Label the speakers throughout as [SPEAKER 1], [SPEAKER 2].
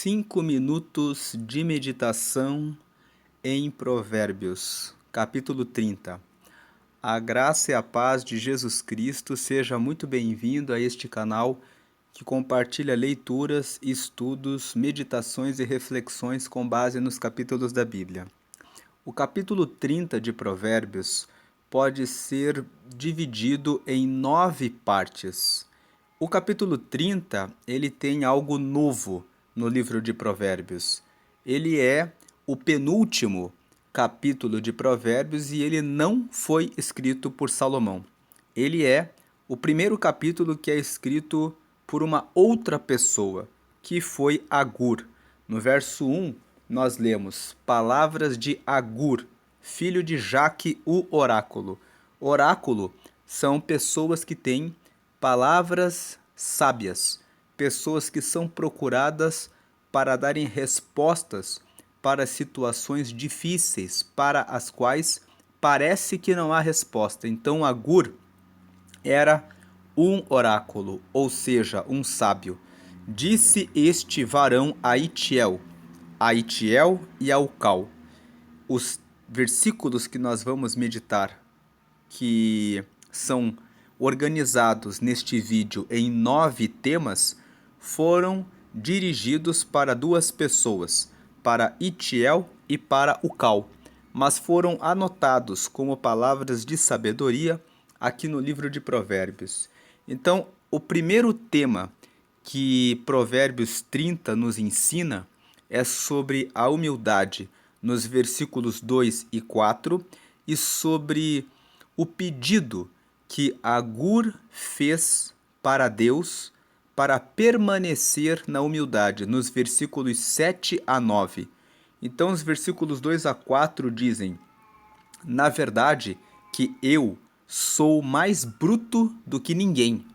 [SPEAKER 1] 5 minutos de meditação em Provérbios, capítulo 30. A graça e a paz de Jesus Cristo, seja muito bem-vindo a este canal que compartilha leituras, estudos, meditações e reflexões com base nos capítulos da Bíblia. O capítulo 30 de Provérbios pode ser dividido em 9 partes. O capítulo 30, ele tem algo novo no livro de Provérbios. Ele é o penúltimo capítulo de Provérbios e ele não foi escrito por Salomão. Ele é o primeiro capítulo que é escrito por uma outra pessoa, que foi Agur. No verso 1, nós lemos: palavras de Agur, filho de Jaque, o oráculo. Oráculo são pessoas que têm palavras sábias, pessoas que são procuradas para darem respostas para situações difíceis, para as quais parece que não há resposta. Então, Agur era um oráculo, ou seja, um sábio. Disse este varão a Itiel e a Ucal. Os versículos que nós vamos meditar, que são organizados neste vídeo em 9 temas, foram dirigidos para duas pessoas, para Itiel e para Ucal, mas foram anotados como palavras de sabedoria aqui no livro de Provérbios. Então, o primeiro tema que Provérbios 30 nos ensina é sobre a humildade, nos versículos 2 e 4, e sobre o pedido que Agur fez para Deus para permanecer na humildade, nos versículos 7 a 9. Então, os versículos 2 a 4 dizem: na verdade, que eu sou mais bruto do que ninguém.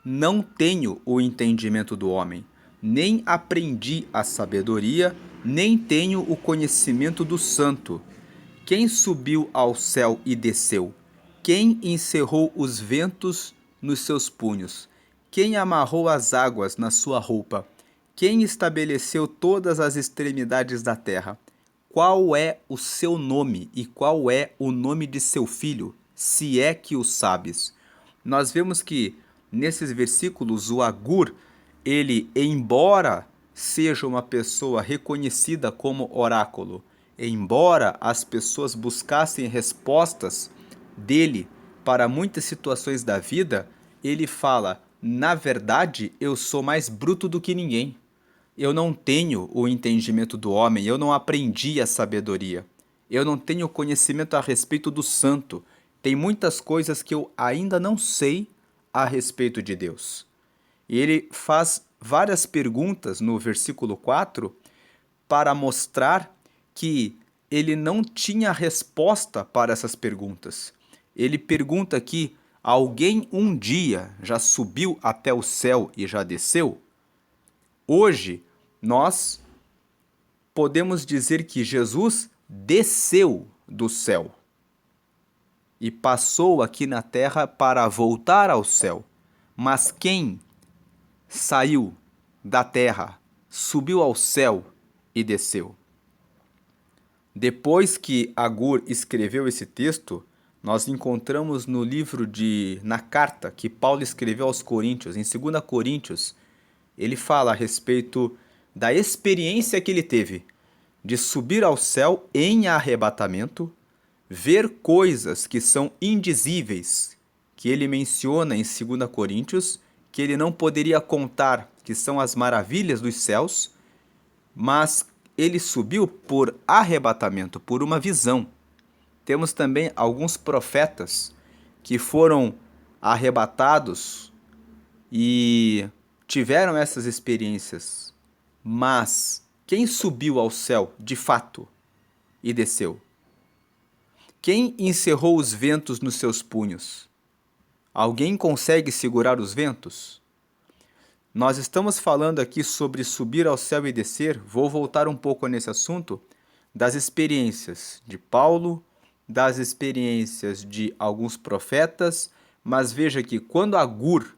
[SPEAKER 1] Não tenho o entendimento do homem, nem aprendi a sabedoria, nem tenho o conhecimento do santo. Quem subiu ao céu e desceu? Quem encerrou os ventos nos seus punhos? Quem amarrou as águas na sua roupa? Quem estabeleceu todas as extremidades da terra? Qual é o seu nome e qual é o nome de seu filho, se é que o sabes? Nós vemos que nesses versículos o Agur, ele, embora seja uma pessoa reconhecida como oráculo, embora as pessoas buscassem respostas dele para muitas situações da vida, ele fala: na verdade, eu sou mais bruto do que ninguém. Eu não tenho o entendimento do homem, eu não aprendi a sabedoria. Eu não tenho conhecimento a respeito do santo. Tem muitas coisas que eu ainda não sei a respeito de Deus. E ele faz várias perguntas no versículo 4 para mostrar que ele não tinha resposta para essas perguntas. Ele pergunta aqui: alguém um dia já subiu até o céu e já desceu? Hoje, nós podemos dizer que Jesus desceu do céu e passou aqui na terra para voltar ao céu. Mas quem saiu da terra, subiu ao céu e desceu? Depois que Agur escreveu esse texto, nós encontramos na carta que Paulo escreveu aos Coríntios, em 2 Coríntios, ele fala a respeito da experiência que ele teve de subir ao céu em arrebatamento, ver coisas que são indizíveis, que ele menciona em 2 Coríntios, que ele não poderia contar, que são as maravilhas dos céus, mas ele subiu por arrebatamento, por uma visão. Temos também alguns profetas que foram arrebatados e tiveram essas experiências. Mas quem subiu ao céu de fato e desceu? Quem encerrou os ventos nos seus punhos? Alguém consegue segurar os ventos? Nós estamos falando aqui sobre subir ao céu e descer. Vou voltar um pouco nesse assunto das experiências de Paulo, das experiências de alguns profetas, mas veja que quando Agur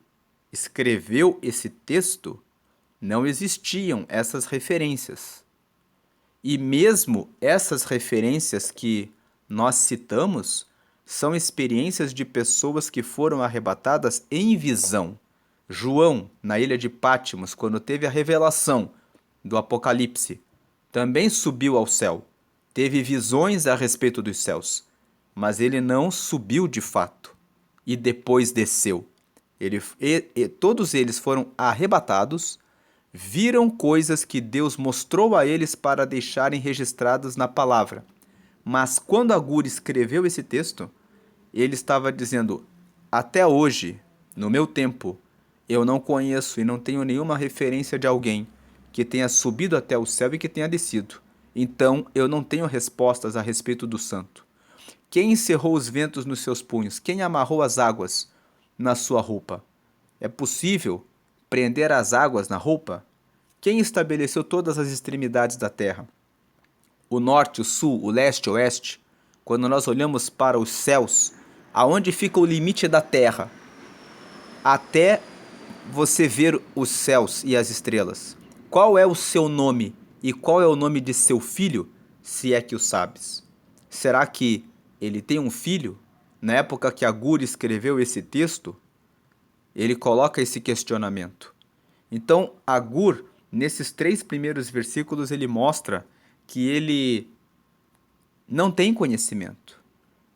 [SPEAKER 1] escreveu esse texto, Não existiam essas referências. E mesmo essas referências que nós citamos são experiências de pessoas que foram arrebatadas em visão. João, na ilha de Patmos, quando teve a revelação do Apocalipse, também subiu ao céu. Teve visões a respeito dos céus, mas ele não subiu de fato e depois desceu. Todos eles foram arrebatados, viram coisas que Deus mostrou a eles para deixarem registradas na palavra. Mas quando Agur escreveu esse texto, ele estava dizendo: até hoje, no meu tempo, eu não conheço e não tenho nenhuma referência de alguém que tenha subido até o céu e que tenha descido. Então, eu não tenho respostas a respeito do santo. Quem encerrou os ventos nos seus punhos? Quem amarrou as águas na sua roupa? É possível prender as águas na roupa? Quem estabeleceu todas as extremidades da terra? O norte, o sul, o leste, o oeste? Quando nós olhamos para os céus, aonde fica o limite da terra? Até você ver os céus e as estrelas. Qual é o seu nome e qual é o nome de seu filho, se é que o sabes? Será que ele tem um filho? Na época que Agur escreveu esse texto, ele coloca esse questionamento. Então, Agur, nesses 3 primeiros versículos, ele mostra que ele não tem conhecimento.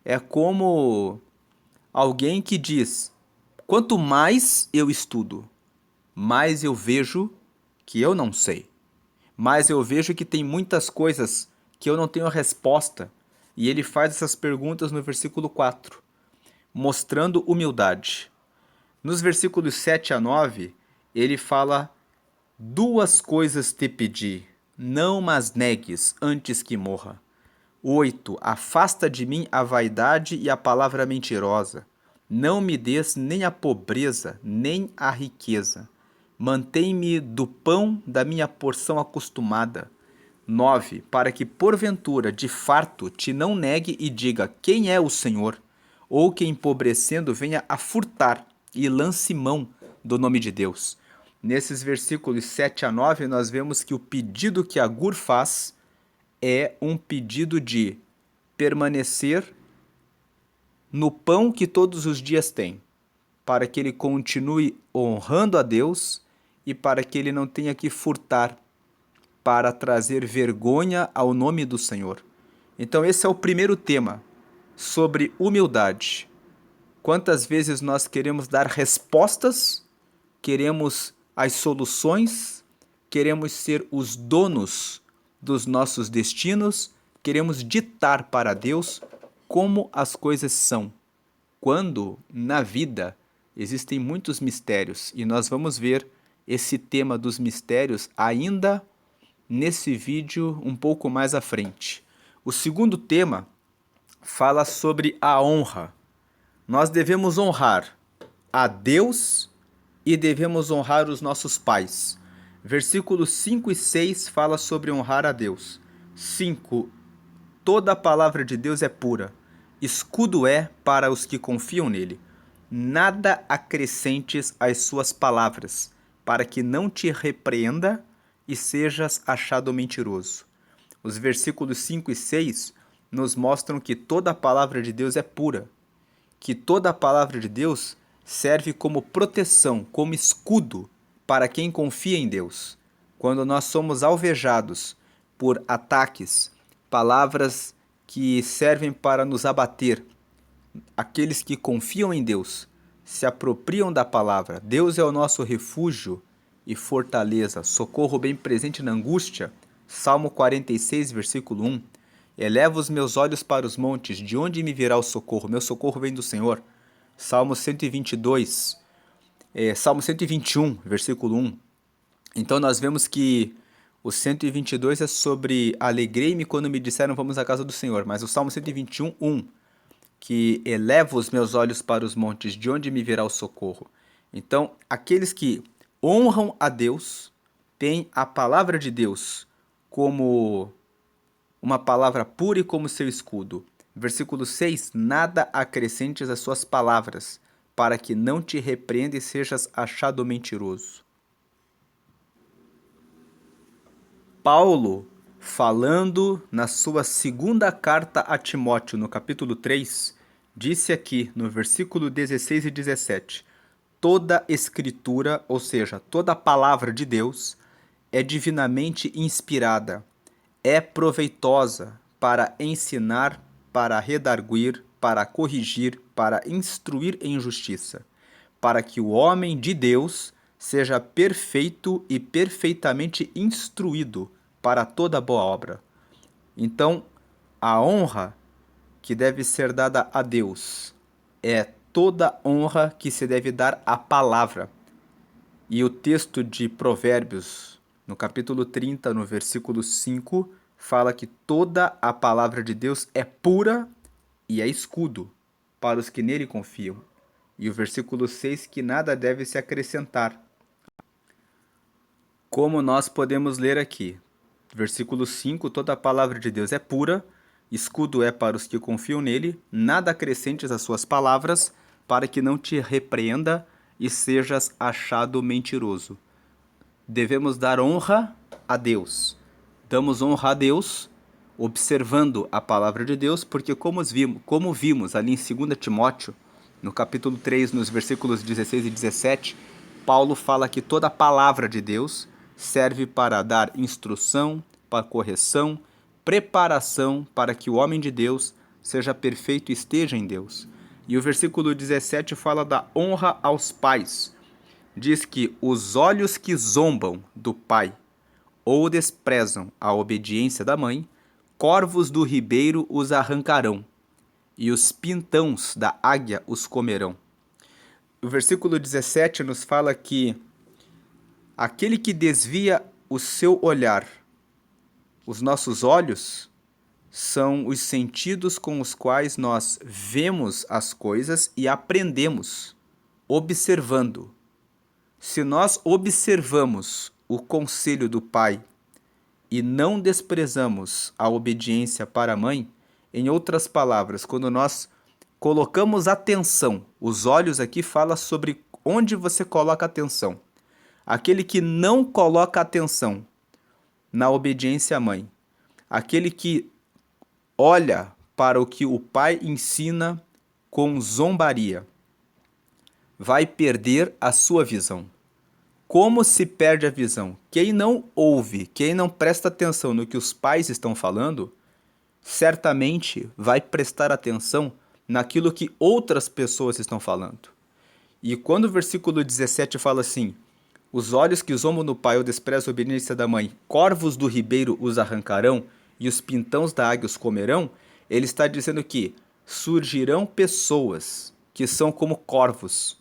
[SPEAKER 1] É como alguém que diz: quanto mais eu estudo, mais eu vejo que eu não sei. Mais eu vejo que tem muitas coisas que eu não tenho resposta. E ele faz essas perguntas no versículo 4, mostrando humildade. Nos versículos 7 a 9, ele fala: 2 coisas te pedi, não mas negues antes que morra. 8. Afasta de mim a vaidade e a palavra mentirosa. Não me des nem a pobreza, nem a riqueza. Mantém-me do pão da minha porção acostumada. 9. Para que porventura, de farto, te não negue e diga: quem é o Senhor? Ou que empobrecendo venha a furtar e lance mão do nome de Deus. Nesses versículos 7 a 9, nós vemos que o pedido que Agur faz é um pedido de permanecer no pão que todos os dias tem, para que ele continue honrando a Deus e para que ele não tenha que furtar para trazer vergonha ao nome do Senhor. Então esse é o primeiro tema, sobre humildade. Quantas vezes nós queremos dar respostas, queremos as soluções, queremos ser os donos dos nossos destinos, queremos ditar para Deus como as coisas são, quando na vida existem muitos mistérios, e nós vamos ver esse tema dos mistérios ainda nesse vídeo um pouco mais à frente. O segundo tema fala sobre a honra. Nós devemos honrar a Deus e devemos honrar os nossos pais. Versículos 5 e 6 fala sobre honrar a Deus. 5. Toda a palavra de Deus é pura. Escudo é para os que confiam nele. Nada acrescentes às suas palavras, para que não te repreenda e sejas achado mentiroso. Os versículos 5 e 6 nos mostram que toda a palavra de Deus é pura, que toda a palavra de Deus serve como proteção, como escudo para quem confia em Deus. Quando nós somos alvejados por ataques, palavras que servem para nos abater, aqueles que confiam em Deus se apropriam da palavra. Deus é o nosso refúgio e fortaleza, socorro bem presente na angústia. Salmo 46, versículo 1. Eleva os meus olhos para os montes, de onde me virá o socorro? Meu socorro vem do Senhor. Salmo 122, Salmo 121, versículo 1. Então nós vemos que o 122 é sobre alegrei-me quando me disseram vamos à casa do Senhor, mas o Salmo 121, 1, que eleva os meus olhos para os montes, de onde me virá o socorro. Então, aqueles que honram a Deus têm a palavra de Deus como uma palavra pura e como seu escudo. Versículo 6, nada acrescentes às suas palavras, para que não te repreenda e sejas achado mentiroso. Paulo, falando na sua segunda carta a Timóteo, no capítulo 3, disse aqui no versículo 16 e 17: toda escritura, ou seja, toda a palavra de Deus, é divinamente inspirada, é proveitosa para ensinar, para redarguir, para corrigir, para instruir em justiça, para que o homem de Deus seja perfeito e perfeitamente instruído para toda boa obra. Então, a honra que deve ser dada a Deus é toda honra que se deve dar à palavra. E o texto de Provérbios, no capítulo 30, no versículo 5, fala que toda a palavra de Deus é pura e é escudo para os que nele confiam. E o versículo 6, que nada deve se acrescentar. Como nós podemos ler aqui, versículo 5, toda a palavra de Deus é pura, escudo é para os que confiam nele, nada acrescentes às suas palavras, para que não te repreenda e sejas achado mentiroso. Devemos dar honra a Deus. Damos honra a Deus observando a palavra de Deus, porque como vimos ali em 2 Timóteo, no capítulo 3, nos versículos 16 e 17, Paulo fala que toda a palavra de Deus serve para dar instrução, para correção, preparação para que o homem de Deus seja perfeito e esteja em Deus. E o versículo 17 fala da honra aos pais. Diz que os olhos que zombam do pai ou desprezam a obediência da mãe, corvos do ribeiro os arrancarão, e os pintãos da águia os comerão. O versículo 17 nos fala que aquele que desvia o seu olhar, os nossos olhos, são os sentidos com os quais nós vemos as coisas e aprendemos, observando. Se nós observamos o conselho do pai e não desprezamos a obediência para a mãe, em outras palavras, quando nós colocamos atenção, os olhos aqui fala sobre onde você coloca atenção. Aquele que não coloca atenção na obediência à mãe, aquele que olha para o que o pai ensina com zombaria, vai perder a sua visão. Como se perde a visão? Quem não ouve, quem não presta atenção no que os pais estão falando, certamente vai prestar atenção naquilo que outras pessoas estão falando. E quando o versículo 17 fala assim: os olhos que zombam do pai ou desprezam a obediência da mãe, corvos do ribeiro os arrancarão e os pintãos da águia os comerão, ele está dizendo que surgirão pessoas que são como corvos,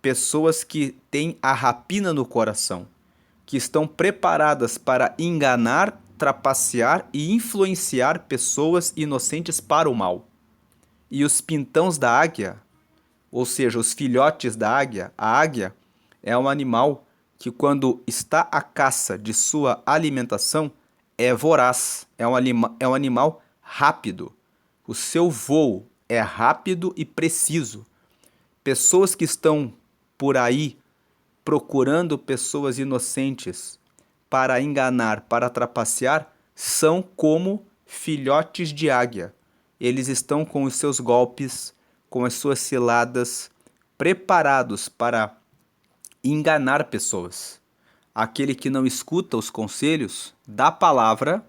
[SPEAKER 1] pessoas que têm a rapina no coração, que estão preparadas para enganar, trapacear e influenciar pessoas inocentes para o mal. E os pintãos da águia, ou seja, os filhotes da águia, a águia é um animal que quando está à caça de sua alimentação é voraz, é um animal rápido. O seu voo é rápido e preciso. Pessoas que estão por aí procurando pessoas inocentes para enganar, para trapacear, são como filhotes de águia. Eles estão com os seus golpes, com as suas ciladas, preparados para enganar pessoas. Aquele que não escuta os conselhos da palavra,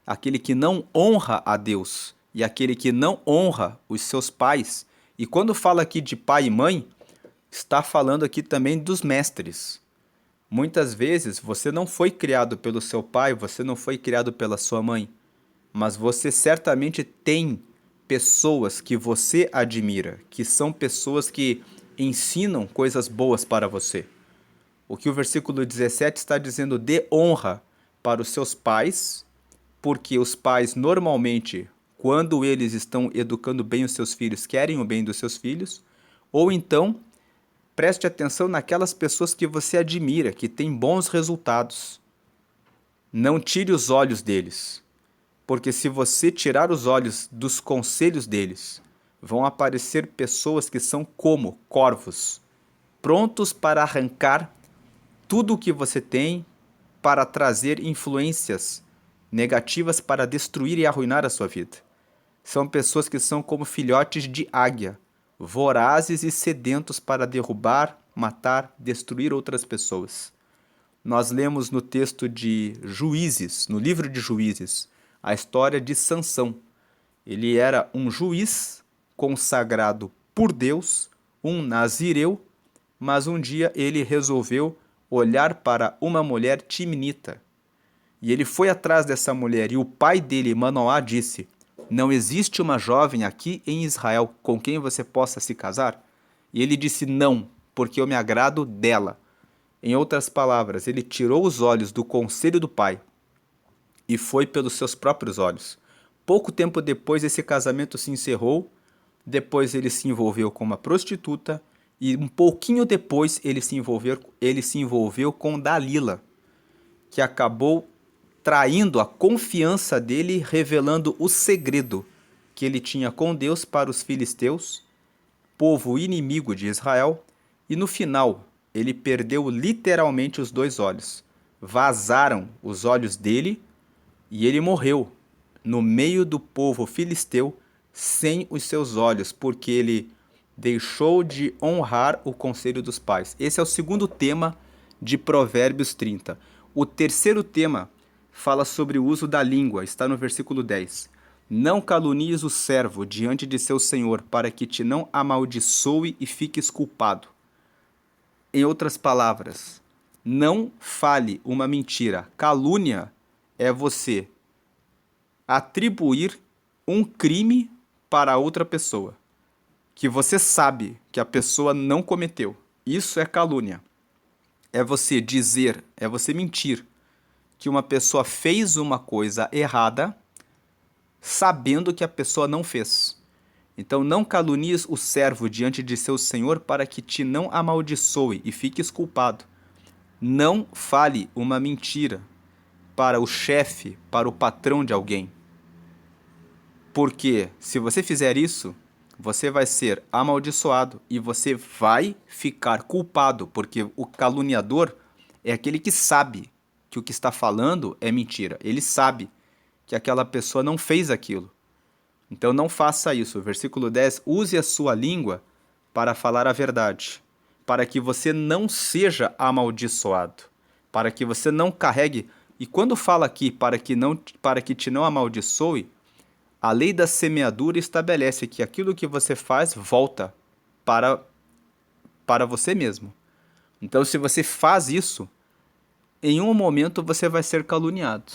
[SPEAKER 1] aquele que não honra a Deus e aquele que não honra os seus pais. E quando fala aqui de pai e mãe, está falando aqui também dos mestres. Muitas vezes você não foi criado pelo seu pai, você não foi criado pela sua mãe, mas você certamente tem pessoas que você admira, que são pessoas que ensinam coisas boas para você. O que o versículo 17 está dizendo: dê honra para os seus pais, porque os pais normalmente, quando eles estão educando bem os seus filhos, querem o bem dos seus filhos, ou então preste atenção naquelas pessoas que você admira, que têm bons resultados. Não tire os olhos deles, porque se você tirar os olhos dos conselhos deles, vão aparecer pessoas que são como corvos, prontos para arrancar tudo o que você tem, para trazer influências negativas para destruir e arruinar a sua vida. São pessoas que são como filhotes de águia, vorazes e sedentos para derrubar, matar, destruir outras pessoas. Nós lemos no texto de Juízes, no livro de Juízes, a história de Sansão. Ele era um juiz consagrado por Deus, um nazireu, mas um dia ele resolveu olhar para uma mulher timnita. E ele foi atrás dessa mulher e o pai dele, Manoá, disse: não existe uma jovem aqui em Israel com quem você possa se casar? E ele disse: não, porque eu me agrado dela. Em outras palavras, ele tirou os olhos do conselho do pai e foi pelos seus próprios olhos. Pouco tempo depois, esse casamento se encerrou. Depois ele se envolveu com uma prostituta e um pouquinho depois ele se envolveu com Dalila, que acabou traindo a confiança dele, revelando o segredo que ele tinha com Deus para os filisteus, povo inimigo de Israel, e no final ele perdeu literalmente os 2 olhos. Vazaram os olhos dele e ele morreu no meio do povo filisteu sem os seus olhos, porque ele deixou de honrar o conselho dos pais. Esse é o segundo tema de Provérbios 30. O terceiro tema fala sobre o uso da língua, está no versículo 10. Não calunies o servo diante de seu senhor, para que te não amaldiçoe e fiques culpado. Em outras palavras, não fale uma mentira. Calúnia é você atribuir um crime para outra pessoa, que você sabe que a pessoa não cometeu. Isso é calúnia. É você dizer, é você mentir que uma pessoa fez uma coisa errada, sabendo que a pessoa não fez. Então não calunies o servo diante de seu senhor, para que te não amaldiçoe e fiques culpado. Não fale uma mentira para o chefe, para o patrão de alguém. Porque se você fizer isso, você vai ser amaldiçoado e você vai ficar culpado, porque o caluniador é aquele que sabe que o que está falando é mentira. Ele sabe que aquela pessoa não fez aquilo. Então não faça isso. Versículo 10, use a sua língua para falar a verdade, para que você não seja amaldiçoado, para que você não carregue. E quando fala aqui para que te não amaldiçoe, a lei da semeadura estabelece que aquilo que você faz volta para você mesmo. Então, se você faz isso, em um momento você vai ser caluniado.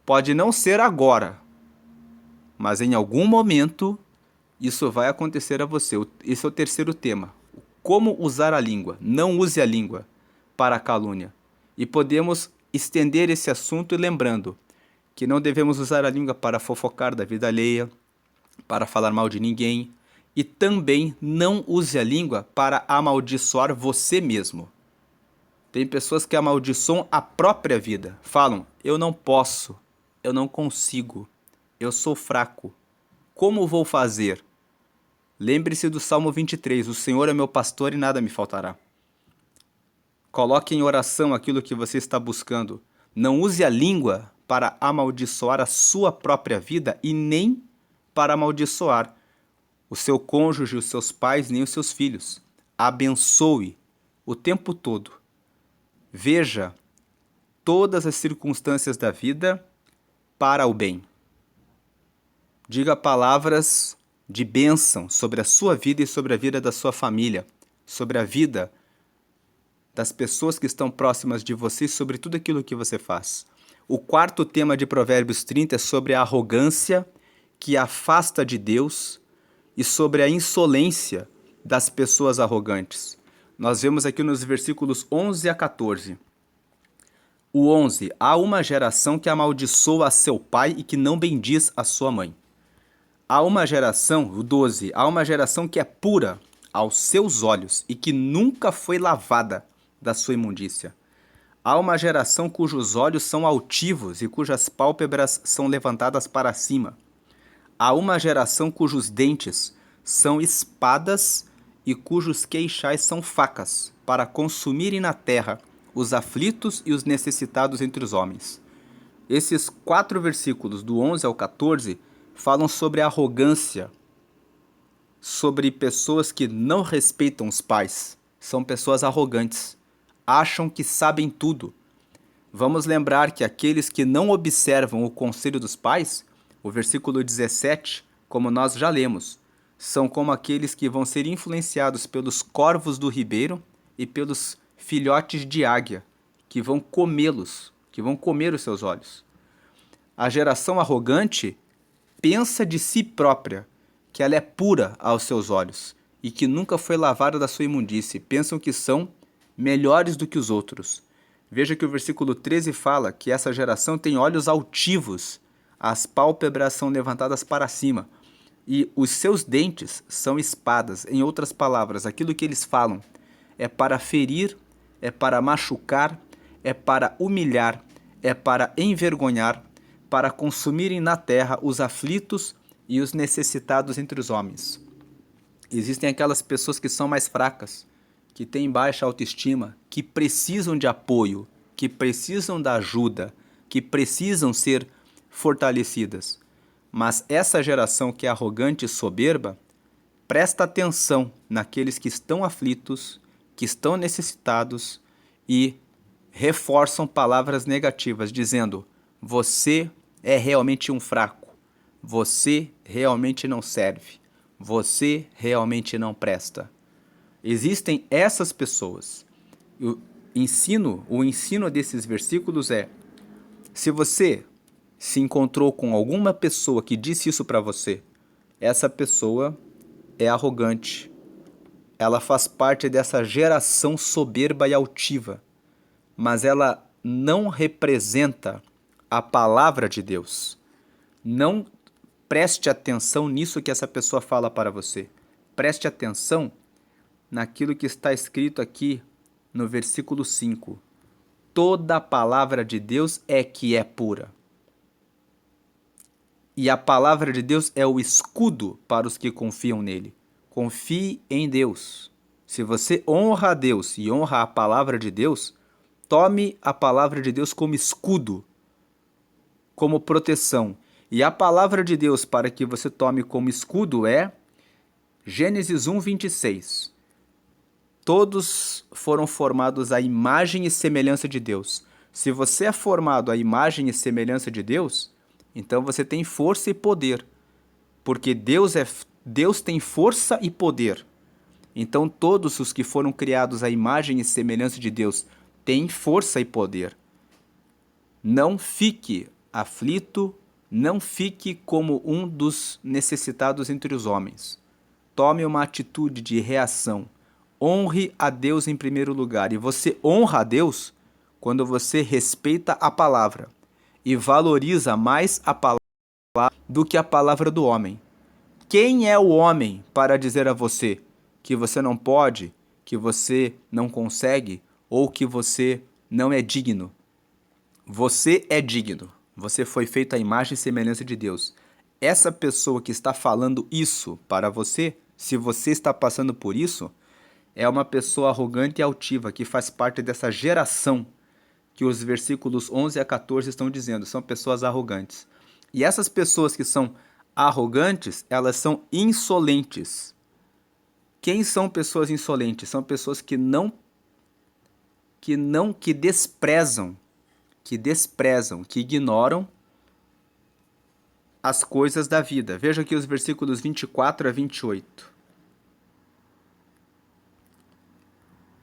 [SPEAKER 1] Pode não ser agora, mas em algum momento isso vai acontecer a você. Esse é o terceiro tema. Como usar a língua? Não use a língua para a calúnia. E podemos estender esse assunto e lembrando que não devemos usar a língua para fofocar da vida alheia, para falar mal de ninguém, e também não use a língua para amaldiçoar você mesmo. Tem pessoas que amaldiçoam a própria vida. Falam: eu não posso, eu não consigo, eu sou fraco. Como vou fazer? Lembre-se do Salmo 23, o Senhor é meu pastor e nada me faltará. Coloque em oração aquilo que você está buscando. Não use a língua para amaldiçoar a sua própria vida e nem para amaldiçoar o seu cônjuge, os seus pais, nem os seus filhos. Abençoe o tempo todo. Veja todas as circunstâncias da vida para o bem. Diga palavras de bênção sobre a sua vida e sobre a vida da sua família, sobre a vida das pessoas que estão próximas de você e sobre tudo aquilo que você faz. O quarto tema de Provérbios 30 é sobre a arrogância que afasta de Deus e sobre a insolência das pessoas arrogantes. Nós vemos aqui nos versículos 11 a 14. O 11, há uma geração que amaldiçoa a seu pai e que não bendiz a sua mãe. Há uma geração, o 12, há uma geração que é pura aos seus olhos e que nunca foi lavada da sua imundícia. Há uma geração cujos olhos são altivos e cujas pálpebras são levantadas para cima. Há uma geração cujos dentes são espadas e cujos queixais são facas, para consumirem na terra os aflitos e os necessitados entre os homens. Esses 4 versículos, do 11 ao 14, falam sobre arrogância, sobre pessoas que não respeitam os pais. São pessoas arrogantes, acham que sabem tudo. Vamos lembrar que aqueles que não observam o conselho dos pais, o versículo 17, como nós já lemos, são como aqueles que vão ser influenciados pelos corvos do ribeiro e pelos filhotes de águia, que vão comê-los, que vão comer os seus olhos. A geração arrogante pensa de si própria, que ela é pura aos seus olhos e que nunca foi lavada da sua imundície. Pensam que são melhores do que os outros. Veja que o versículo 13 fala que essa geração tem olhos altivos, as pálpebras são levantadas para cima e os seus dentes são espadas. Em outras palavras, aquilo que eles falam é para ferir, é para machucar, é para humilhar, é para envergonhar, para consumirem na terra os aflitos e os necessitados entre os homens. Existem aquelas pessoas que são mais fracas, que têm baixa autoestima, que precisam de apoio, que precisam da ajuda, que precisam ser fortalecidas. Mas essa geração que é arrogante e soberba, presta atenção naqueles que estão aflitos, que estão necessitados e reforçam palavras negativas, dizendo: você é realmente um fraco, você realmente não serve, você realmente não presta. Existem essas pessoas. O ensino desses versículos é: se você se encontrou com alguma pessoa que disse isso para você, essa pessoa é arrogante. Ela faz parte dessa geração soberba e altiva, mas ela não representa a palavra de Deus. Não preste atenção nisso que essa pessoa fala para você. Preste atenção naquilo que está escrito aqui no versículo 5. Toda a palavra de Deus é que é pura. E a palavra de Deus é o escudo para os que confiam nele. Confie em Deus. Se você honra a Deus e honra a palavra de Deus, tome a palavra de Deus como escudo, como proteção. E a palavra de Deus para que você tome como escudo é Gênesis 1:26. Todos foram formados à imagem e semelhança de Deus. Se você é formado à imagem e semelhança de Deus, então você tem força e poder, porque Deus tem força e poder. Então todos os que foram criados à imagem e semelhança de Deus têm força e poder. Não fique aflito, não fique como um dos necessitados entre os homens. Tome uma atitude de reação. Honre a Deus em primeiro lugar. E você honra a Deus quando você respeita a palavra e valoriza mais a palavra do que a palavra do homem. Quem é o homem para dizer a você que você não pode, que você não consegue ou que você não é digno? Você é digno. Você foi feito à imagem e semelhança de Deus. Essa pessoa que está falando isso para você, se você está passando por isso, é uma pessoa arrogante e altiva que faz parte dessa geração que os versículos 11 a 14 estão dizendo. São pessoas arrogantes. E essas pessoas que são arrogantes, elas são insolentes. Quem são pessoas insolentes? São pessoas que desprezam, que ignoram as coisas da vida. Veja aqui os versículos 24 a 28.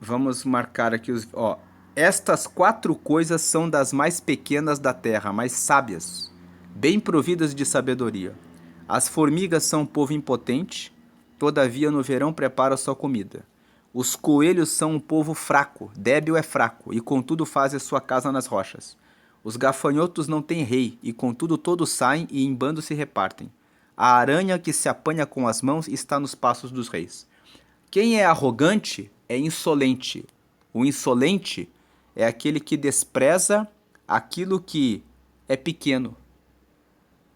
[SPEAKER 1] Vamos marcar aqui estas 4 coisas são das mais pequenas da terra, mais sábias, bem providas de sabedoria. As formigas são um povo impotente, todavia no verão prepara sua comida. Os coelhos são um povo fraco, débil é fraco, e contudo faz a sua casa nas rochas. Os gafanhotos não têm rei, e contudo todos saem e em bando se repartem. A aranha que se apanha com as mãos está nos passos dos reis. Quem é arrogante é insolente. O insolente é aquele que despreza aquilo que é pequeno.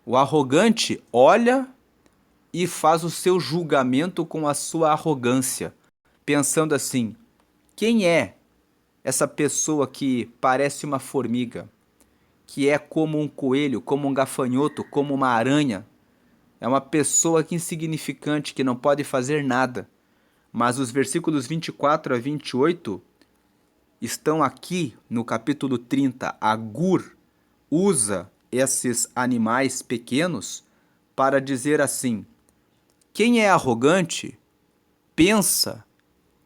[SPEAKER 1] O arrogante olha e faz o seu julgamento com a sua arrogância, pensando assim: quem é essa pessoa que parece uma formiga, que é como um coelho, como um gafanhoto, como uma aranha. É uma pessoa que insignificante, que não pode fazer nada. Mas os versículos 24 a 28 estão aqui no capítulo 30. Agur usa esses animais pequenos para dizer assim: quem é arrogante pensa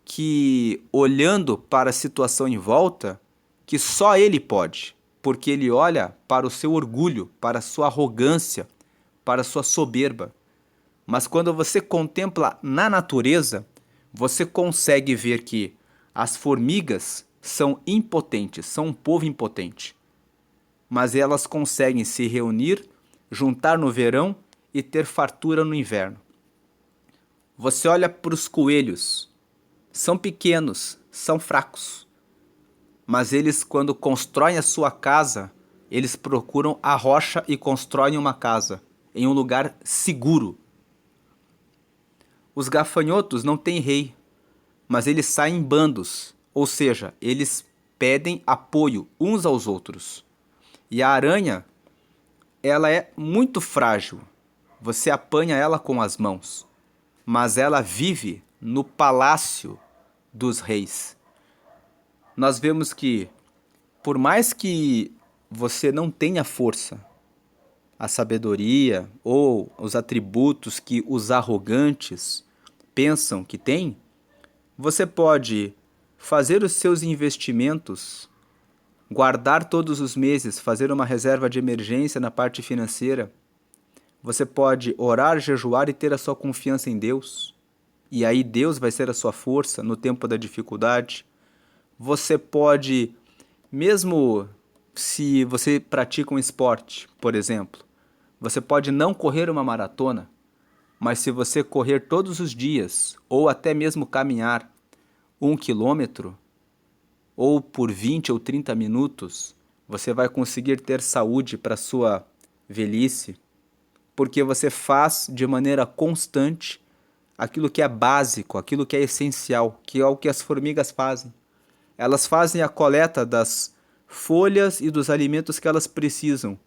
[SPEAKER 1] que, olhando para a situação em volta, que só ele pode, porque ele olha para o seu orgulho, para a sua arrogância, para a sua soberba. Mas quando você contempla na natureza, você consegue ver que as formigas são impotentes, são um povo impotente. Mas elas conseguem se reunir, juntar no verão e ter fartura no inverno. Você olha para os coelhos, são pequenos, são fracos. Mas eles, quando constroem a sua casa, eles procuram a rocha e constroem uma casa em um lugar seguro. Os gafanhotos não têm rei, mas eles saem em bandos, ou seja, eles pedem apoio uns aos outros. E a aranha, ela é muito frágil. Você apanha ela com as mãos, mas ela vive no palácio dos reis. Nós vemos que, por mais que você não tenha força, a sabedoria ou os atributos que os arrogantes pensam que têm, você pode fazer os seus investimentos, guardar todos os meses, fazer uma reserva de emergência na parte financeira. Você pode orar, jejuar e ter a sua confiança em Deus. E aí Deus vai ser a sua força no tempo da dificuldade. Você pode, mesmo se você pratica um esporte, por exemplo, você pode não correr uma maratona, mas se você correr todos os dias, ou até mesmo caminhar 1 quilômetro, ou por 20 ou 30 minutos, você vai conseguir ter saúde para sua velhice, porque você faz de maneira constante aquilo que é básico, aquilo que é essencial, que é o que as formigas fazem. Elas fazem a coleta das folhas e dos alimentos que elas precisam,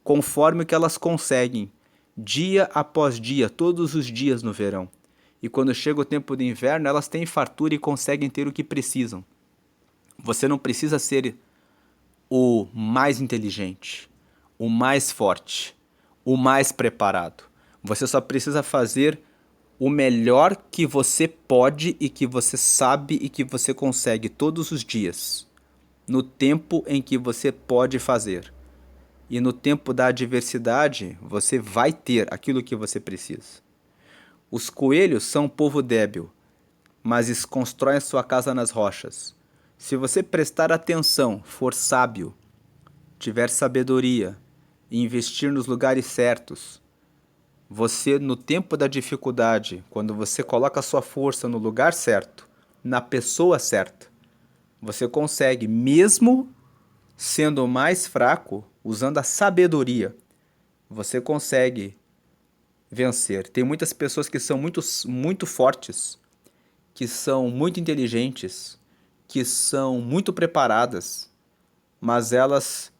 [SPEAKER 1] conforme o que elas conseguem, dia após dia, todos os dias no verão. E quando chega o tempo do inverno, elas têm fartura e conseguem ter o que precisam. Você não precisa ser o mais inteligente, o mais forte, o mais preparado. Você só precisa fazer o melhor que você pode e que você sabe e que você consegue todos os dias, no tempo em que você pode fazer. E no tempo da adversidade, você vai ter aquilo que você precisa. Os coelhos são um povo débil, mas eles constroem sua casa nas rochas. Se você prestar atenção, for sábio, tiver sabedoria e investir nos lugares certos, você, no tempo da dificuldade, quando você coloca a sua força no lugar certo, na pessoa certa, você consegue, mesmo sendo mais fraco, usando a sabedoria, você consegue vencer. Tem muitas pessoas que são muito fortes, que são muito inteligentes, que são muito preparadas, mas elas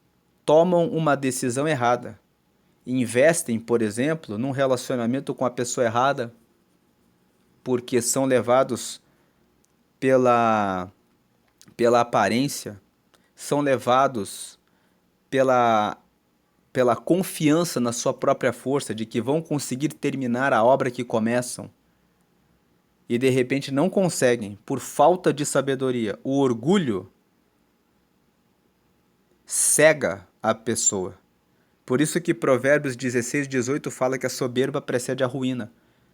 [SPEAKER 1] tomam uma decisão errada. Investem, por exemplo, num relacionamento com a pessoa errada, porque são levados pela aparência, são levados pela confiança na sua própria força, de que vão conseguir terminar a obra que começam, e de repente não conseguem, por falta de sabedoria. O orgulho cega a pessoa. Por isso que Provérbios 16:18 fala que a soberba precede a ruína.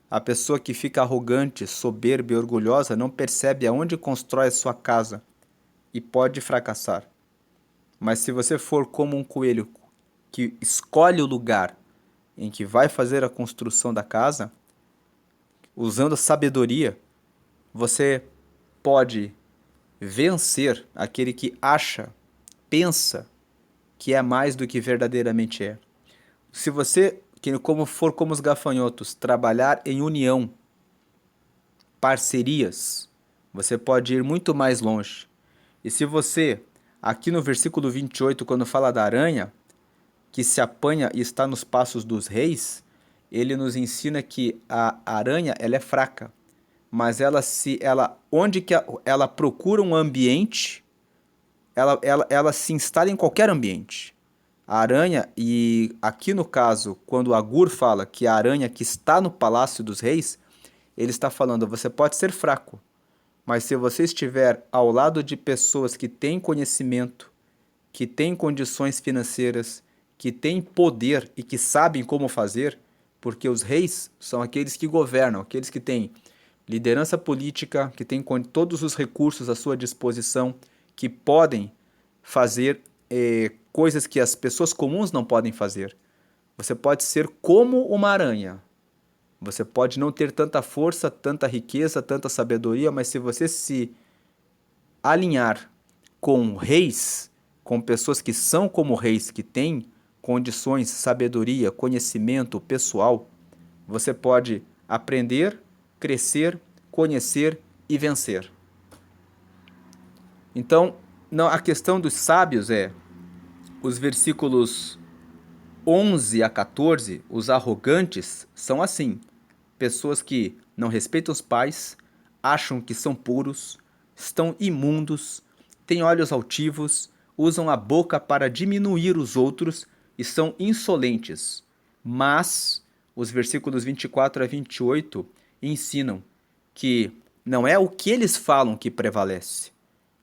[SPEAKER 1] A pessoa que fica arrogante, soberba e orgulhosa não percebe aonde constrói a sua casa e pode fracassar. Mas se você for como um coelho que escolhe o lugar em que vai fazer a construção da casa, usando a sabedoria, você pode vencer aquele que acha, pensa que é mais do que verdadeiramente é. Se você, como for como os gafanhotos, trabalhar em união, parcerias, você pode ir muito mais longe. E se você, aqui no versículo 28, quando fala da aranha, que se apanha e está nos passos dos reis, ele nos ensina que a aranha ela é fraca, mas onde que ela procura um ambiente, ela se instala em qualquer ambiente. A aranha, e aqui no caso, quando Agur fala que a aranha que está no palácio dos reis, ele está falando, você pode ser fraco, mas se você estiver ao lado de pessoas que têm conhecimento, que têm condições financeiras, que têm poder e que sabem como fazer, porque os reis são aqueles que governam, aqueles que têm liderança política, que têm todos os recursos à sua disposição, que podem fazer coisas que as pessoas comuns não podem fazer. Você pode ser como uma aranha. Você pode não ter tanta força, tanta riqueza, tanta sabedoria, mas se você se alinhar com reis, com pessoas que são como reis, que têm condições, sabedoria, conhecimento pessoal, você pode aprender, crescer, conhecer e vencer. Então, não, a questão dos sábios é os versículos 11 a 14, os arrogantes são assim, pessoas que não respeitam os pais, acham que são puros, estão imundos, têm olhos altivos, usam a boca para diminuir os outros e são insolentes. Mas os versículos 24 a 28 ensinam que não é o que eles falam que prevalece,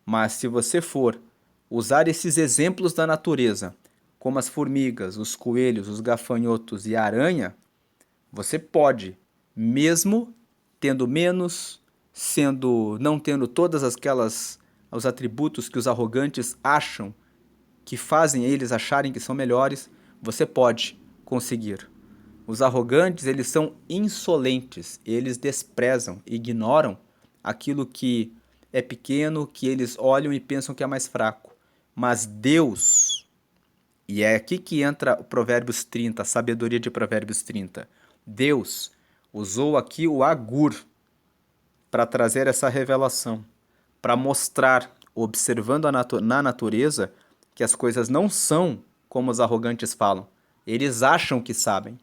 [SPEAKER 1] mas se você for usar esses exemplos da natureza, como as formigas, os coelhos, os gafanhotos e a aranha, você pode, mesmo tendo menos, não tendo todas os atributos que os arrogantes acham que fazem eles acharem que são melhores, você pode conseguir. Os arrogantes, eles são insolentes, eles desprezam, ignoram aquilo que é pequeno, que eles olham e pensam que é mais fraco. Mas Deus, e é aqui que entra o Provérbios 30, a sabedoria de Provérbios 30. Deus usou aqui o Agur para trazer essa revelação, para mostrar, observando na natureza, que as coisas não são como os arrogantes falam. Eles acham que sabem,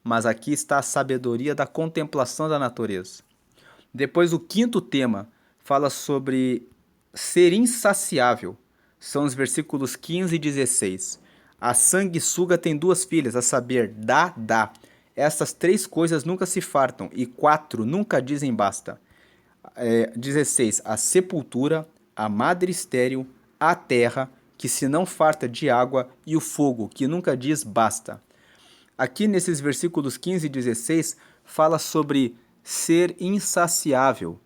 [SPEAKER 1] mas aqui está a sabedoria da contemplação da natureza. Depois, o quinto tema fala sobre ser insaciável. São os versículos 15 e 16. A sanguessuga tem duas filhas, a saber, dá. Essas três coisas nunca se fartam, e quatro nunca dizem basta. 16. A sepultura, a madre estéril, a terra, que se não farta de água, e o fogo, que nunca diz basta. Aqui nesses versículos 15 e 16, fala sobre ser insaciável.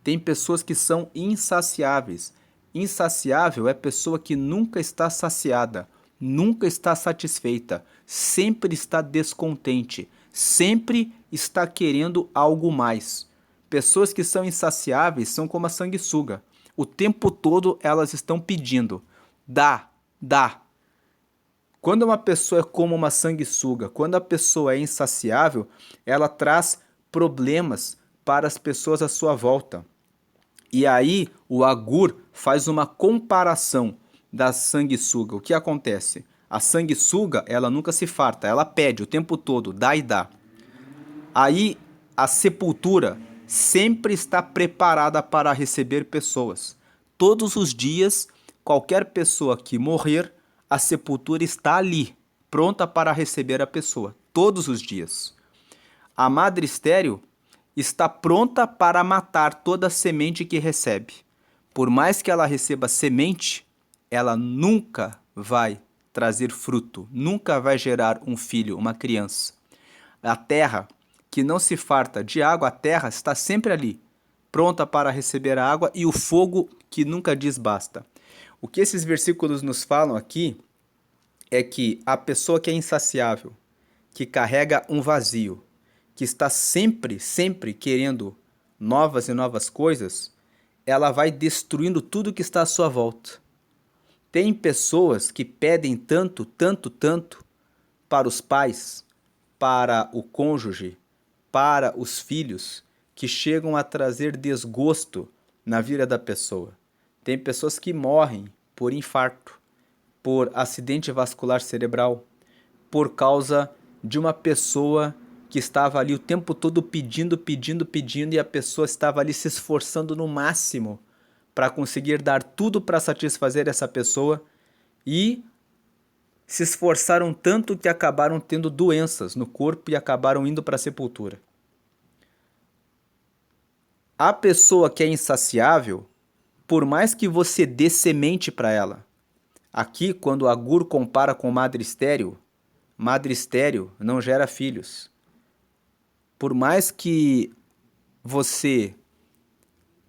[SPEAKER 1] Tem pessoas que são insaciáveis. Insaciável é pessoa que nunca está saciada, nunca está satisfeita, sempre está descontente, sempre está querendo algo mais. Pessoas que são insaciáveis são como a sanguessuga. O tempo todo elas estão pedindo. Dá, dá. Quando uma pessoa é como uma sanguessuga, quando a pessoa é insaciável, ela traz problemas para as pessoas à sua volta. E aí o Agur faz uma comparação da sanguessuga. O que acontece? A sanguessuga, ela nunca se farta, ela pede o tempo todo, dá e dá. Aí a sepultura sempre está preparada para receber pessoas. Todos os dias, qualquer pessoa que morrer, a sepultura está ali, pronta para receber a pessoa, todos os dias. A madre estéril está pronta para matar toda semente que recebe. Por mais que ela receba semente, ela nunca vai trazer fruto, nunca vai gerar um filho, uma criança. A terra que não se farta de água, a terra está sempre ali, pronta para receber a água, e o fogo que nunca diz basta. O que esses versículos nos falam aqui é que a pessoa que é insaciável, que carrega um vazio, que está sempre querendo novas e novas coisas, ela vai destruindo tudo que está à sua volta. Tem pessoas que pedem tanto para os pais, para o cônjuge, para os filhos, que chegam a trazer desgosto na vida da pessoa. Tem pessoas que morrem por infarto, por acidente vascular cerebral, por causa de uma pessoa que estava ali o tempo todo pedindo, pedindo, pedindo, e a pessoa estava ali se esforçando no máximo para conseguir dar tudo para satisfazer essa pessoa, e se esforçaram tanto que acabaram tendo doenças no corpo e acabaram indo para a sepultura. A pessoa que é insaciável, por mais que você dê semente para ela, aqui quando Agur compara com madre estéril não gera filhos. Por mais que você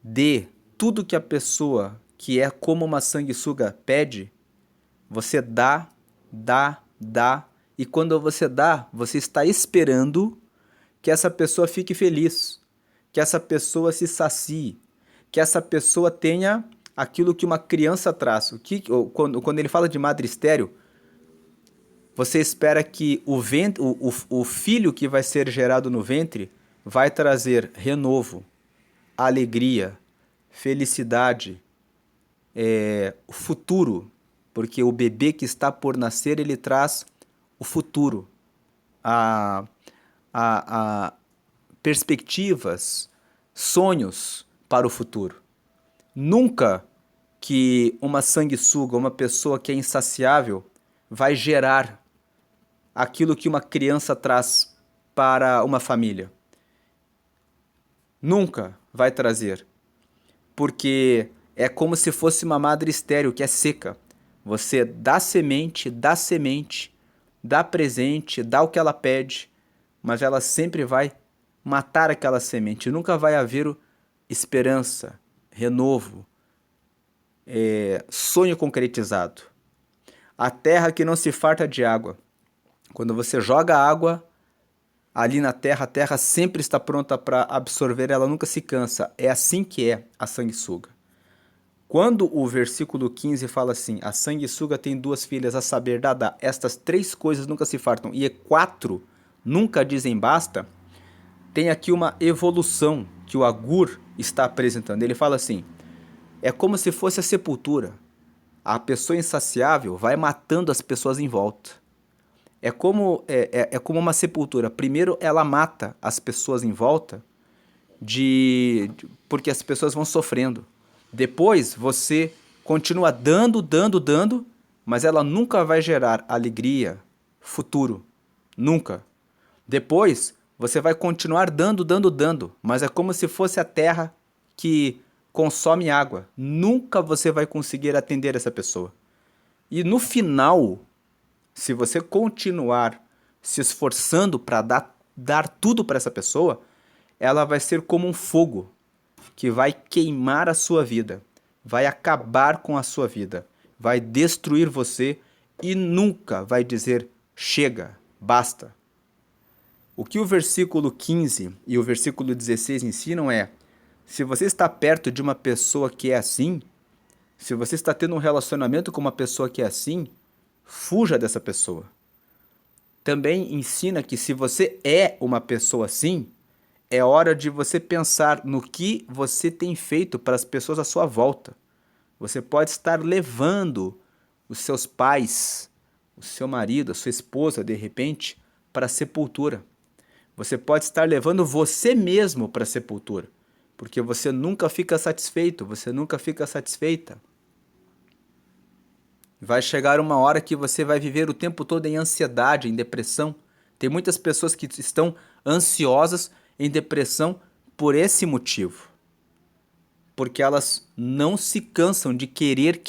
[SPEAKER 1] dê tudo que a pessoa que é como uma sanguessuga pede, você dá, e quando você dá, você está esperando que essa pessoa fique feliz, que essa pessoa se sacie, que essa pessoa tenha aquilo que uma criança traz. Quando ele fala de madre estéril, você espera que o filho que vai ser gerado no ventre vai trazer renovo, alegria, felicidade, o futuro, porque o bebê que está por nascer, ele traz o futuro, a, a perspectivas, sonhos para o futuro. Nunca que uma sanguessuga, uma pessoa que é insaciável, vai gerar aquilo que uma criança traz para uma família. Nunca vai trazer, porque é como se fosse uma madre estéril que é seca. Você dá semente, dá presente, dá o que ela pede, mas ela sempre vai matar aquela semente. Nunca vai haver esperança, renovo, sonho concretizado. A terra que não se farta de água. Quando você joga água ali na terra, a terra sempre está pronta para absorver, ela nunca se cansa. É assim que é a sanguessuga. Quando o versículo 15 fala assim, a sanguessuga tem 2 filhas, a saber, Dadá, estas 3 coisas nunca se fartam, e 4 nunca dizem basta, tem aqui uma evolução que o Agur está apresentando. Ele fala assim, é como se fosse a sepultura. A pessoa insaciável vai matando as pessoas em volta. É como uma sepultura. Primeiro ela mata as pessoas em volta porque as pessoas vão sofrendo. Depois você continua dando, mas ela nunca vai gerar alegria, futuro. Nunca. Depois você vai continuar dando, mas é como se fosse a terra que consome água. Nunca você vai conseguir atender essa pessoa. E no final, se você continuar se esforçando para dar tudo para essa pessoa, ela vai ser como um fogo que vai queimar a sua vida, vai acabar com a sua vida, vai destruir você e nunca vai dizer chega, basta. O que o versículo 15 e o versículo 16 ensinam é: se você está perto de uma pessoa que é assim, se você está tendo um relacionamento com uma pessoa que é assim, fuja dessa pessoa. Também ensina que se você é uma pessoa assim, é hora de você pensar no que você tem feito para as pessoas à sua volta. Você pode estar levando os seus pais, o seu marido, a sua esposa, de repente, para a sepultura. Você pode estar levando você mesmo para a sepultura, porque você nunca fica satisfeito, você nunca fica satisfeita. Vai chegar uma hora que você vai viver o tempo todo em ansiedade, em depressão. Tem muitas pessoas que estão ansiosas, em depressão, por esse motivo. Porque elas não se cansam de querer.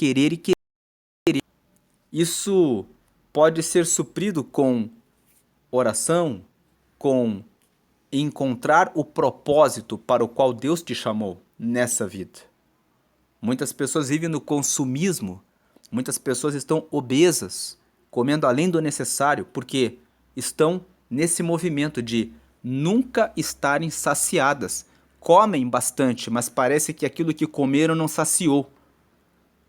[SPEAKER 1] Isso pode ser suprido com oração, com encontrar o propósito para o qual Deus te chamou nessa vida. Muitas pessoas vivem no consumismo, muitas pessoas estão obesas, comendo além do necessário, porque estão nesse movimento de nunca estarem saciadas. Comem bastante, mas parece que aquilo que comeram não saciou,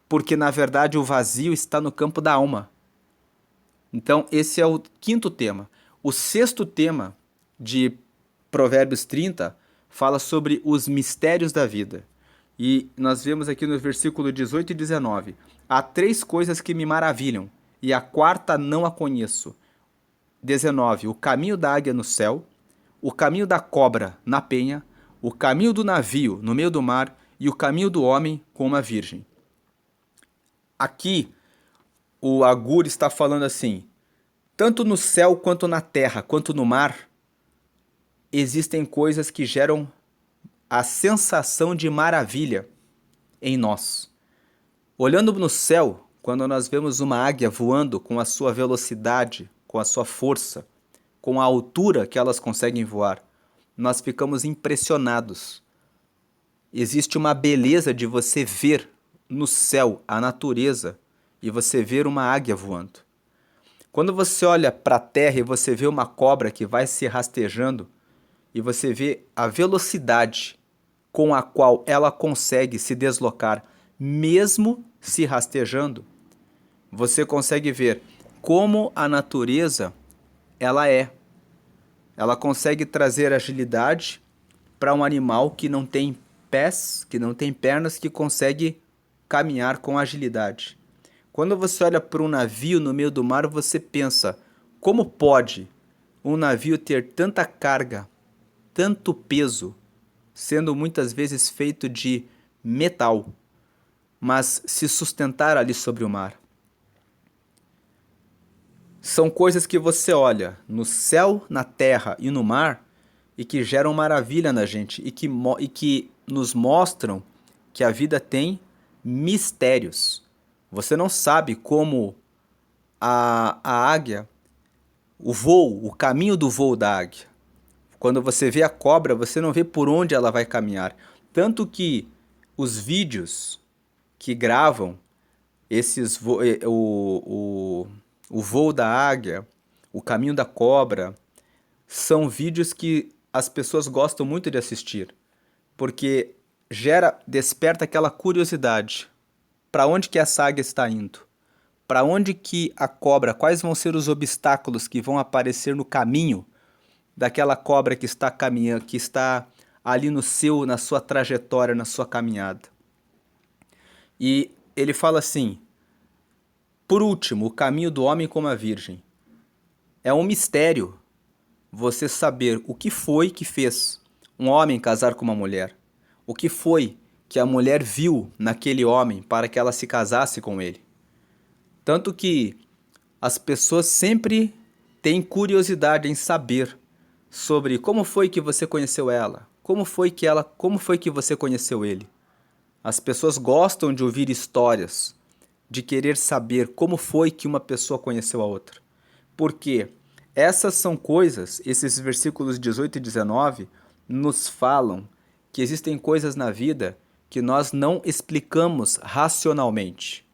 [SPEAKER 1] porque na verdade o vazio está no campo da alma. Então esse é o 5º tema. O 6º tema de Provérbios 30 fala sobre os mistérios da vida. E nós vemos aqui no versículo 18 e 19: há três coisas que me maravilham, e a quarta não a conheço. 19: o caminho da águia no céu, o caminho da cobra na penha, o caminho do navio no meio do mar e o caminho do homem com uma virgem. Aqui, o Agur está falando assim: tanto no céu quanto na terra, quanto no mar, existem coisas que geram a sensação de maravilha em nós. Olhando no céu, quando nós vemos uma águia voando com a sua velocidade, com a sua força, com a altura que elas conseguem voar, nós ficamos impressionados. Existe uma beleza de você ver no céu a natureza e você ver uma águia voando. Quando você olha para a terra e você vê uma cobra que vai se rastejando e você vê a velocidade com a qual ela consegue se deslocar, mesmo se rastejando, você consegue ver como a natureza ela é. Ela consegue trazer agilidade para um animal que não tem pés, que não tem pernas, que consegue caminhar com agilidade. Quando você olha para um navio no meio do mar, você pensa: como pode um navio ter tanta carga, tanto peso, sendo muitas vezes feito de metal, mas se sustentar ali sobre o mar? São coisas que você olha no céu, na terra e no mar e que geram maravilha na gente e que nos mostram que a vida tem mistérios. Você não sabe como a águia, o voo, o caminho do voo da águia. Quando você vê a cobra, você não vê por onde ela vai caminhar. Tanto que os vídeos que gravam o voo da águia, o caminho da cobra, são vídeos que as pessoas gostam muito de assistir, porque desperta aquela curiosidade. Para onde que essa águia está indo? Para onde que a cobra, quais vão ser os obstáculos que vão aparecer no caminho daquela cobra que está caminhando, que está ali na sua trajetória, na sua caminhada? E ele fala assim: por último, o caminho do homem como a virgem. É um mistério você saber o que foi que fez um homem casar com uma mulher. O que foi que a mulher viu naquele homem para que ela se casasse com ele. Tanto que as pessoas sempre têm curiosidade em saber sobre como foi que você conheceu ela, como foi que você conheceu ele. As pessoas gostam de ouvir histórias, de querer saber como foi que uma pessoa conheceu a outra. Porque essas são coisas, esses versículos 18 e 19 nos falam que existem coisas na vida que nós não explicamos racionalmente,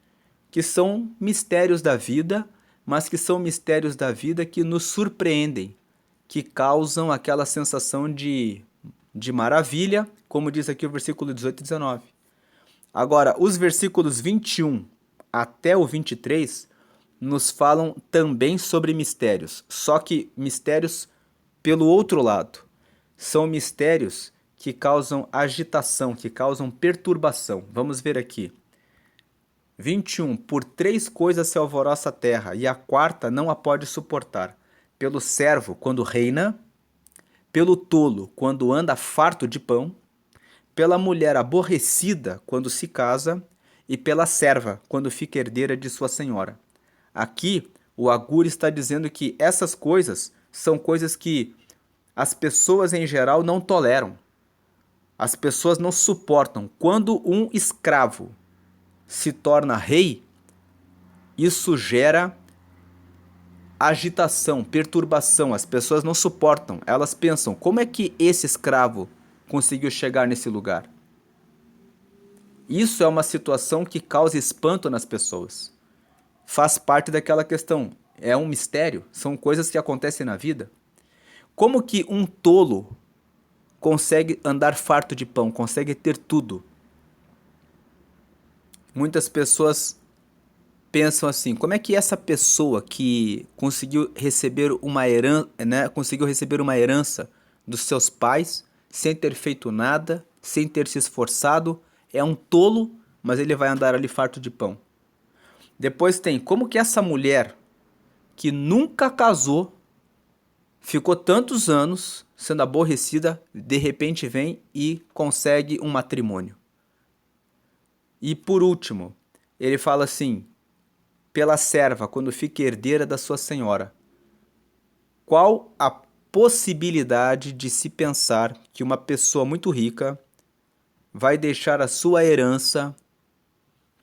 [SPEAKER 1] que são mistérios da vida, mas que são mistérios da vida que nos surpreendem, que causam aquela sensação de maravilha, como diz aqui o versículo 18 e 19. Agora, os versículos 21 até o 23 nos falam também sobre mistérios, só que mistérios pelo outro lado. São mistérios que causam agitação, que causam perturbação. Vamos ver aqui. 21. Por três coisas se alvoroça a terra, e a quarta não a pode suportar: pelo servo, quando reina; pelo tolo, quando anda farto de pão; pela mulher aborrecida, quando se casa; e pela serva, quando fica herdeira de sua senhora. Aqui, o Agur está dizendo que essas coisas são coisas que as pessoas em geral não toleram. As pessoas não suportam. Quando um escravo se torna rei, isso gera agitação, perturbação. As pessoas não suportam. Elas pensam: como é que esse escravo conseguiu chegar nesse lugar? Isso é uma situação que causa espanto nas pessoas. Faz parte daquela questão. É um mistério, são coisas que acontecem na vida. Como que um tolo consegue andar farto de pão, consegue ter tudo? Muitas pessoas pensam assim: como é que essa pessoa que conseguiu receber uma herança, né, conseguiu receber uma herança dos seus pais, sem ter feito nada, sem ter se esforçado, É um tolo, mas ele vai andar ali farto de pão. Depois tem como que essa mulher que nunca casou, ficou tantos anos sendo aborrecida, de repente vem e consegue um matrimônio. E por último, ele fala assim: pela serva, quando fica herdeira da sua senhora. Qual a possibilidade de se pensar que uma pessoa muito rica vai deixar a sua herança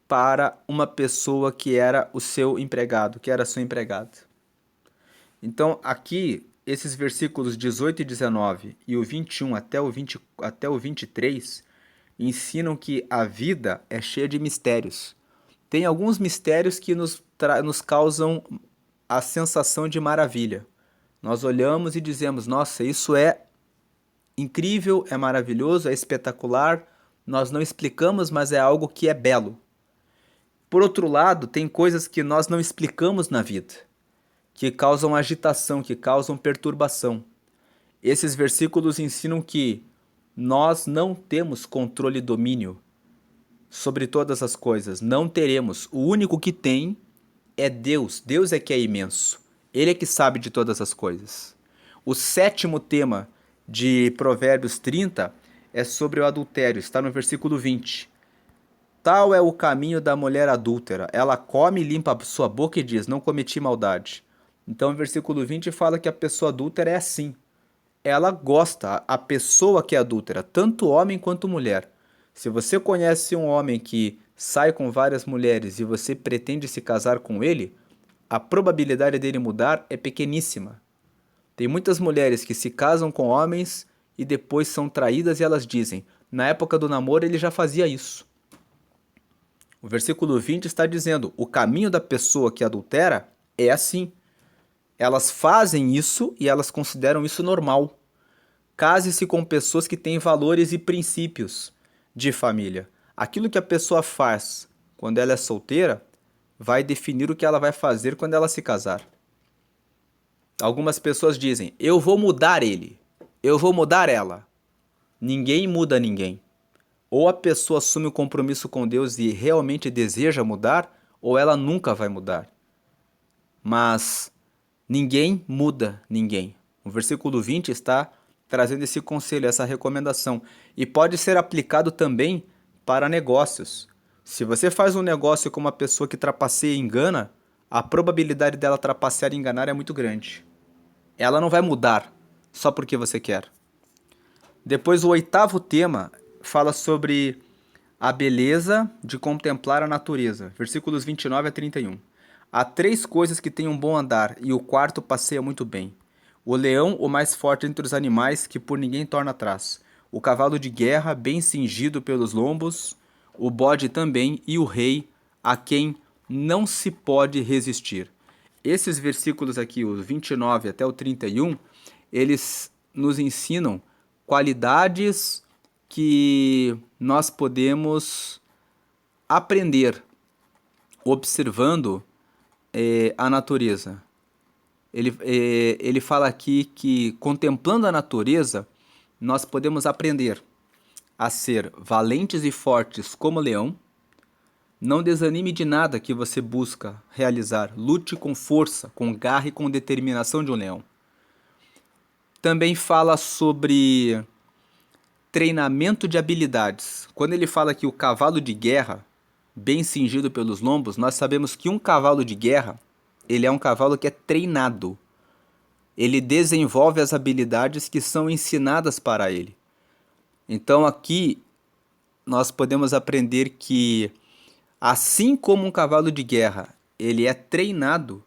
[SPEAKER 1] para uma pessoa que era o seu empregado, que era sua empregada? Então, aqui, esses versículos 18 e 19 e o 21 até o 23 ensinam que a vida é cheia de mistérios. Tem alguns mistérios que nos causam a sensação de maravilha. Nós olhamos e dizemos: nossa, isso é incrível, é maravilhoso, é espetacular. Nós não explicamos, mas é algo que é belo. Por outro lado, tem coisas que nós não explicamos na vida, que causam agitação, que causam perturbação. Esses versículos ensinam que nós não temos controle e domínio sobre todas as coisas. Não teremos. O único que tem é Deus. Deus é que é imenso. Ele é que sabe de todas as coisas. O sétimo tema de Provérbios 30 é sobre o adultério. Está no versículo 20. Tal é o caminho da mulher adúltera. Ela come e limpa a sua boca e diz: não cometi maldade. Então, o versículo 20 fala que a pessoa adúltera é assim. Ela gosta, a pessoa que é adúltera, tanto homem quanto mulher. Se você conhece um homem que sai com várias mulheres e você pretende se casar com ele, a probabilidade dele mudar é pequeníssima. Tem muitas mulheres que se casam com homens e depois são traídas e elas dizem: na época do namoro ele já fazia isso. O versículo 20 está dizendo: o caminho da pessoa que adultera é assim. Elas fazem isso e elas consideram isso normal. Case-se com pessoas que têm valores e princípios de família. Aquilo que a pessoa faz quando ela é solteira vai definir o que ela vai fazer quando ela se casar. Algumas pessoas dizem: eu vou mudar ele, eu vou mudar ela. Ninguém muda ninguém. Ou a pessoa assume o compromisso com Deus e realmente deseja mudar, ou ela nunca vai mudar. Mas ninguém muda ninguém. O versículo 20 está trazendo esse conselho, essa recomendação. E pode ser aplicado também para negócios. Se você faz um negócio com uma pessoa que trapaceia e engana, a probabilidade dela trapacear e enganar é muito grande. Ela não vai mudar só porque você quer. Depois, o oitavo tema fala sobre a beleza de contemplar a natureza. Versículos 29 a 31. Há 3 coisas que têm um bom andar, e o quarto passeia muito bem. O leão, o mais forte entre os animais, que por ninguém torna atrás. O cavalo de guerra, bem cingido pelos lombos. O bode também, e o rei, a quem não se pode resistir. Esses versículos aqui, os 29 até o 31, eles nos ensinam qualidades que nós podemos aprender observando a natureza. Ele fala aqui que, contemplando a natureza, nós podemos aprender a ser valentes e fortes como leão. Não desanime de nada que você busca realizar. Lute com força, com garra e com determinação de um leão. Também fala sobre treinamento de habilidades. Quando ele fala que o cavalo de guerra, bem cingido pelos lombos, nós sabemos que um cavalo de guerra, ele é um cavalo que é treinado. Ele desenvolve as habilidades que são ensinadas para ele. Então aqui nós podemos aprender que, assim como um cavalo de guerra, ele é treinado,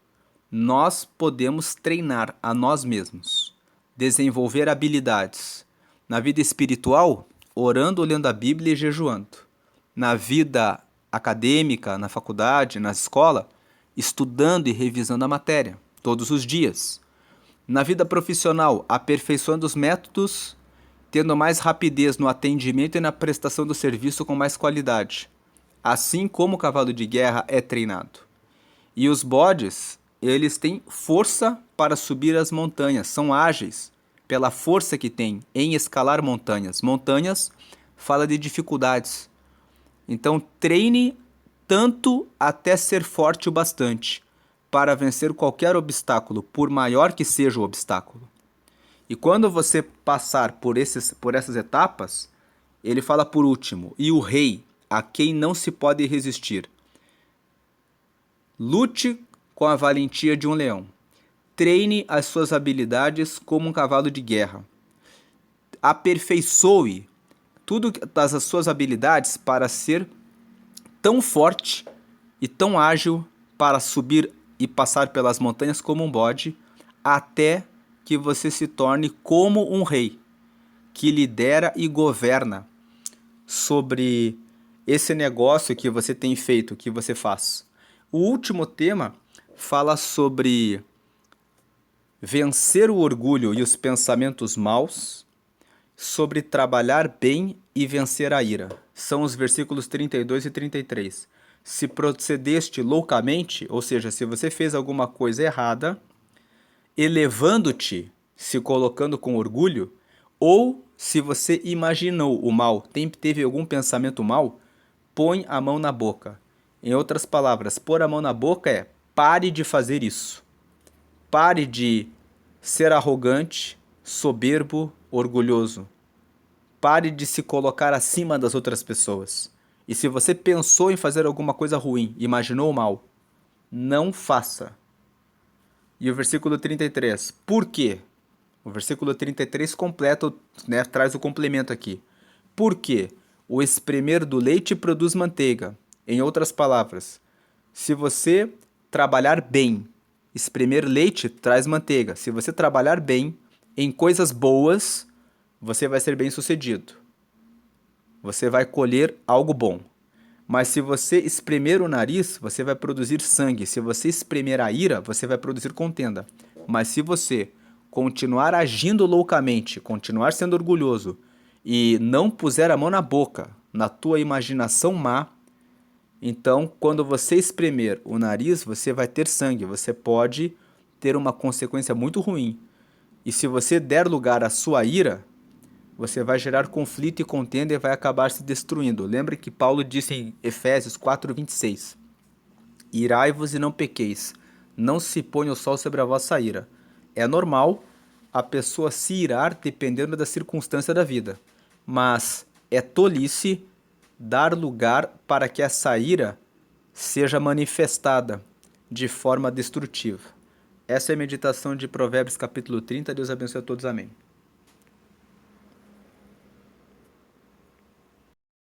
[SPEAKER 1] nós podemos treinar a nós mesmos, desenvolver habilidades. Na vida espiritual, orando, lendo a Bíblia e jejuando. Na vida acadêmica, na faculdade, na escola, estudando e revisando a matéria, todos os dias. Na vida profissional, aperfeiçoando os métodos, tendo mais rapidez no atendimento e na prestação do serviço com mais qualidade, assim como o cavalo de guerra é treinado. E os bodes, eles têm força para subir as montanhas, são ágeis pela força que têm em escalar montanhas. Montanhas fala de dificuldades. Então treine tanto até ser forte o bastante para vencer qualquer obstáculo, por maior que seja o obstáculo. E quando você passar por essas etapas, ele fala por último, e o rei, a quem não se pode resistir. Lute com a valentia de um leão. Treine as suas habilidades como um cavalo de guerra. Aperfeiçoe tudo das suas habilidades para ser tão forte e tão ágil para subir e passar pelas montanhas como um bode, até que você se torne como um rei, que lidera e governa sobre esse negócio que você tem feito, que você faz. O último tema fala sobre vencer o orgulho e os pensamentos maus, sobre trabalhar bem e vencer a ira. São os versículos 32 e 33. Se procedeste loucamente, ou seja, se você fez alguma coisa errada, elevando-te, se colocando com orgulho, ou se você imaginou o mal, teve algum pensamento mal, põe a mão na boca. Em outras palavras, pôr a mão na boca é pare de fazer isso. Pare de ser arrogante, soberbo, orgulhoso. Pare de se colocar acima das outras pessoas. E se você pensou em fazer alguma coisa ruim, imaginou o mal, não faça. E o versículo 33, por quê? O versículo 33 completa, né, traz o complemento aqui. Por quê? O espremer do leite produz manteiga. Em outras palavras, se você trabalhar bem, espremer leite traz manteiga. Se você trabalhar bem em coisas boas, você vai ser bem-sucedido. Você vai colher algo bom. Mas se você espremer o nariz, você vai produzir sangue. Se você espremer a ira, você vai produzir contenda. Mas se você continuar agindo loucamente, continuar sendo orgulhoso e não puser a mão na boca, na tua imaginação má, então quando você espremer o nariz, você vai ter sangue. Você pode ter uma consequência muito ruim. E se você der lugar à sua ira, você vai gerar conflito e contenda e vai acabar se destruindo. Lembre que Paulo disse em Efésios 4:26: Irai-vos e não pequeis, não se ponha o sol sobre a vossa ira. É normal a pessoa se irar dependendo da circunstância da vida, mas é tolice dar lugar para que essa ira seja manifestada de forma destrutiva. Essa é a meditação de Provérbios capítulo 30. Deus abençoe a todos. Amém.